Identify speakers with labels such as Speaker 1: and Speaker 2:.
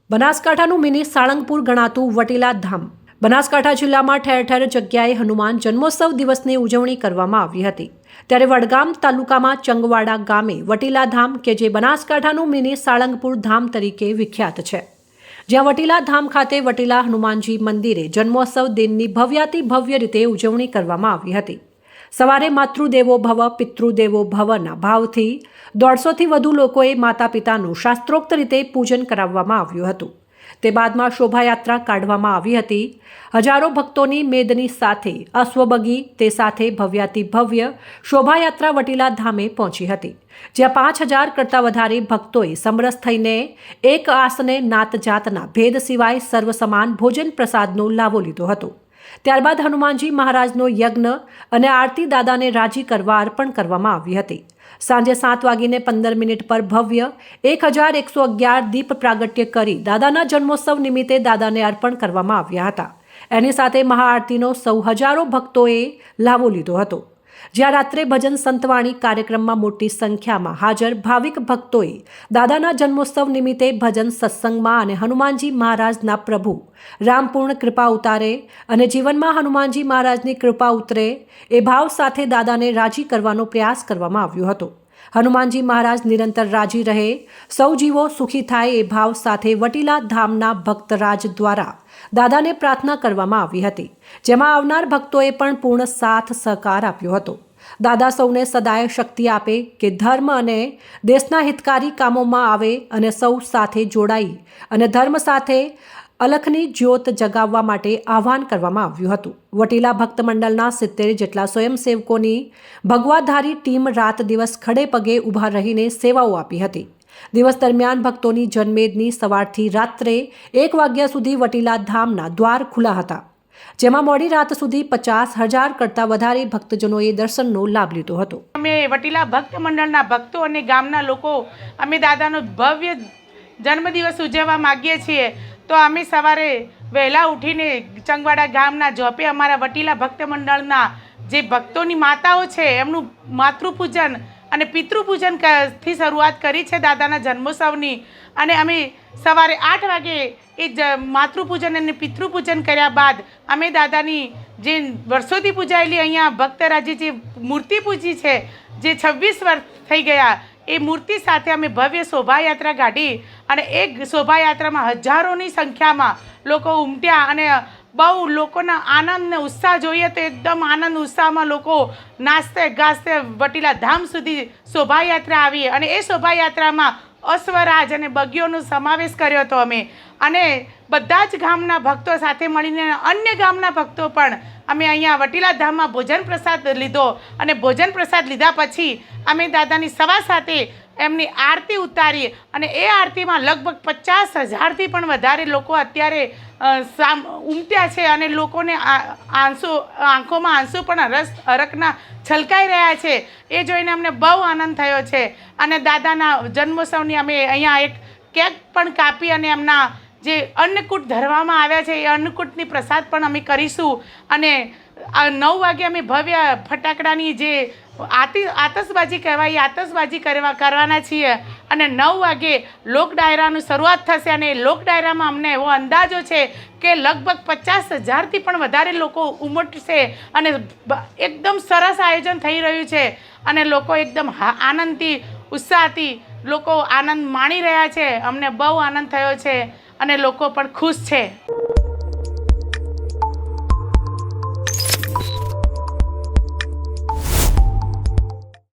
Speaker 1: બનાસકાંઠાનું mini Salangpur ગણાતું વટીલા ધામ। બનાસકાંઠા જિલ્લામાં ઠેર ઠેર જગ્યાએ હનુમાન જન્મોત્સવ દિવસની ઉજવણી કરવામાં આવી હતી। ત્યારે વડગામ તાલુકામાં ચંગવાડા ગામે વટીલા ધામ કે જે બનાસકાંઠાનું મિની સાળંગપુર ધામ તરીકે વિખ્યાત છે, જ્યાં વટીલા ધામ ખાતે વટીલા હનુમાનજી મંદિરે જન્મોત્સવ દિનની ભવ્યાતિ ભવ્ય રીતે ઉજવણી કરવામાં આવી હતી। સવારે માતૃદેવો ભવ પિતૃદેવો ભવના ભાવથી 150થી વધુ લોકોએ માતા પિતાનું શાસ્ત્રોક્ત રીતે પૂજન કરાવવામાં આવ્યું હતું। તે બાદમાં શોભાયાત્રા કાઢવામાં આવી હતી। હજારો ભક્તોની મેદની સાથે અશ્વબગી તે સાથે ભવ્યાતિ ભવ્ય શોભાયાત્રા વટીલા ધામે પહોંચી હતી, જ્યાં 5000 કરતાં વધારે ભક્તોએ સમરસ થઈને એક આસને નાત જાતના ભેદ સિવાય સર્વસમાન ભોજન પ્રસાદનો લાભો લીધો હતો। ત્યારબાદ હનુમાનજી મહારાજનો યજ્ઞ અને આરતી દાદાને રાજી કરવા અર્પણ કરવામાં આવી હતી। સાંજે 7:15 પર ભવ્ય 1111 દીપ પ્રાગટ્ય કરી દાદાના જન્મોત્સવ નિમિત્તે દાદાને અર્પણ કરવામાં આવ્યા હતા। એની સાથે મહાઆરતીનો સૌ હજારો ભક્તોએ લાભો લીધો હતો, જ્યાં રાત્રે ભજન સંતવાણી કાર્યક્રમમાં મોટી સંખ્યામાં હાજર ભાવિક ભક્તોએ દાદાના જન્મોત્સવ નિમિત્તે ભજન સત્સંગમાં અને હનુમાનજી મહારાજના પ્રભુ રામપૂર્ણ કૃપા ઉતારે અને જીવનમાં હનુમાનજી મહારાજની કૃપા ઉતરે એ ભાવ સાથે દાદાને રાજી કરવાનો પ્રયાસ કરવામાં આવ્યો હતો। હનુમાનજી મહારાજ નિરંતર રાજી રહે, સૌ જીવો સુખી થાય એ ભાવ સાથે વટીલા ધામના ભક્તરાજ દ્વારા દાદાને પ્રાર્થના કરવામાં આવી હતી, જેમાં આવનાર ભક્તોએ પણ પૂર્ણ સાથ સહકાર આપ્યો હતો। દાદા સૌને સદાય શક્તિ આપે કે ધર્મ અને દેશના હિતકારી કામોમાં આવે અને સૌ સાથે જોડાઈ અને ધર્મ સાથે અલખની જ્યોત જગાવવા માટે આહ્વાન કરવામાં આવ્યું હતું। વટીલા ભક્ત મંડળના 70 જેટલા સ્વયંસેવકોની ભગવાધારી ટીમ રાત દિવસ ખડે પગે ઊભા રહીને સેવાઓ આપી હતી। દિવસ દરમિયાન ભક્તોની જનમેદની સવારથી રાત્રે 1 વાગ્યા સુધી વટીલા ધામના દ્વાર ખુલ્લા હતા, જેમાં મોડી રાત સુધી 50,000 કરતાં વધારે ભક્તજનોએ દર્શનનો લાભ લીધો હતો।
Speaker 2: અમે વટીલા ભક્ત મંડળના ભક્તો અને ગામના લોકો અમે દાદાનો ભવ્ય જન્મદિવસ ઉજવવા માગીએ છીએ, તો અમે સવારે વહેલા ઉઠીને ચંગવાડા ગામના ઝોપે અમારા વટીલા ભક્ત મંડળના જે ભક્તોની માતાઓ છે એમનું માતૃપૂજન અને પિતૃપૂજન થી શરૂઆત કરી છે દાદાના જન્મોત્સવની। અને અમે સવારે 8 વાગે એ માતૃપૂજન અને પિતૃપૂજન કર્યા બાદ અમે દાદાની જે વર્ષોથી પૂજાયેલી અહીંયા ભક્તરાજે જે મૂર્તિ પૂજી છે, જે 26 વર્ષ થઈ ગયા, એ મૂર્તિ સાથે અમે ભવ્ય શોભાયાત્રા કાઢી અને એક શોભાયાત્રામાં હજારોની સંખ્યામાં લોકો ઉમટ્યા અને બહુ લોકોના આનંદ ને ઉત્સાહ જોઈએ તો એકદમ આનંદ ઉત્સાહમાં લોકો નાચતે ગાજતે વટીલા ધામ સુધી શોભાયાત્રા આવી અને એ શોભાયાત્રામાં અશ્વરાજ અને બગીઓનો સમાવેશ કર્યો હતો અમે, અને બધા જ ગામના ભક્તો સાથે મળીને અન્ય ગામના ભક્તો પણ અમે અહીંયા વટીલા ધામમાં ભોજન પ્રસાદ લીધો અને ભોજન પ્રસાદ લીધા પછી અમે દાદાની સવા સાથે એમની આરતી ઉતારી અને એ આરતીમાં લગભગ 50,000થી પણ વધારે લોકો અત્યારે ઉમટ્યા છે અને લોકોને આંખોમાં આંસુ પણ હરખના છલકાઈ રહ્યા છે। એ જોઈને અમને બહુ આનંદ થયો છે અને દાદાના જન્મોત્સવની અમે અહીંયા એક કેક પણ કાપી અને એમના જે અન્નકૂટ ધરવામાં આવ્યા છે એ અન્નકૂટની પ્રસાદ પણ અમે કરીશું અને 9 વાગે અમે ભવ્ય ફટાકડાની જે આતશબાજી કહેવાય આતશબાજી કરવાના છીએ અને 9 વાગે લોક ડાયરાની શરૂઆત થશે અને લોક ડાયરામાં અમને એવો અંદાજો છે કે લગભગ 50,000થી પણ વધારે લોકો ઉમટશે અને એકદમ સરસ આયોજન થઈ રહ્યું છે અને લોકો એકદમ આનંદથી ઉત્સાહથી લોકો આનંદ માણી રહ્યા છે। અમને બહુ આનંદ થયો છે અને લોકો પણ ખુશ છે।